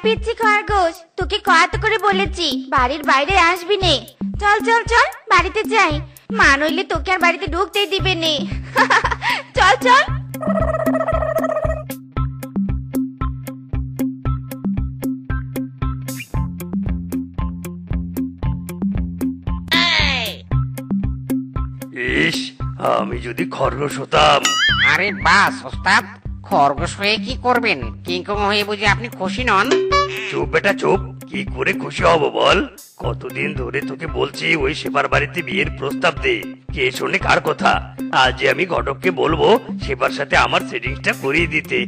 পিচ্ছি খরগোশ, তোকে কত করে বলেছি বাড়ির বাইরে আসবি নে। চল চল চল বাড়িতে যাই, মা নইলে তোকে আর বাড়িতে ঢুকতেই দিবে নে। চল চল। ইস, আমি যদি খরগোশ হতাম। আরে বাস ওস্তাদ, খরগোশ হয়ে কি করবেন? কিংকং হয়ে বুঝি আপনি খুশি নন? চুপ বেটা চুপ, কি করে খুশি হব বল? কতদিন ধরে তোকে বলছি ওই সেপার বাড়িতে বিয়ের প্রস্তাব দে, কে শোনে কার কথা? আজ আমি ঘটককে বলবো সেপার সাথে আমার সেটিংসটা করিয়ে দিতে।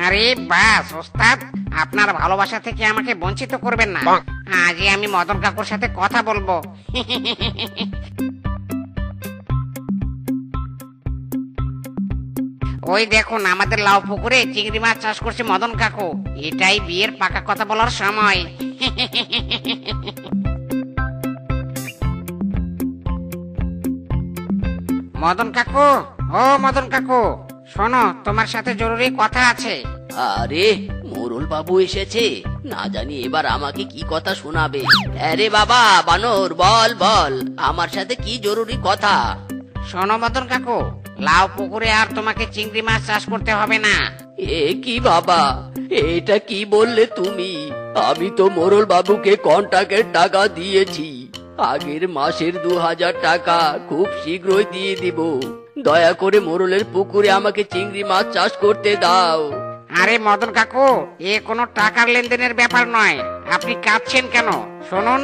আরে বাস ওস্তাদ, আপনার ভালোবাসা থেকে আমাকে বঞ্চিত করবেন না। আজই আমি মদন কাকুর সাথে কথা বলবো। ওই দেখুন, আমাদের লাউ পুকুরে চিংড়ি মাছ চাষ করছে মদন কাকু। এটাই বিয়ের পাকা কথা বলার সময়। মদন কাকু, ও মদন কাকু, শোনো, তোমার সাথে জরুরি কথা আছে। আরে মোরল বাবু এসেছে, না জানি এবার আমাকে কি কথা শোনাবে। আরে বাবা বানর, বল বল, আমার সাথে কি জরুরি কথা? শোনো মদন কাকু, লাউ পুকুরে আর তোমাকে চিংড়ি মাছ চাষ করতে হবে না। এ কি বাবা, এটা কি বললে তুমি? আমি তো মোরল বাবুকে কন্ট্রাক্টের টাকা দিয়েছি, আগের মাসের 2000 টাকা খুব শীঘ্রই দিয়ে দিব। দয়া করে মোরলের পুকুরে আমাকে চিংড়ি মাছ চাষ করতে দাও। আরে মদন কাকু, এ কোনো টাকার লেনদেনের ব্যাপার নয়, আপনি কাঁদছেন কেন? শুনুন,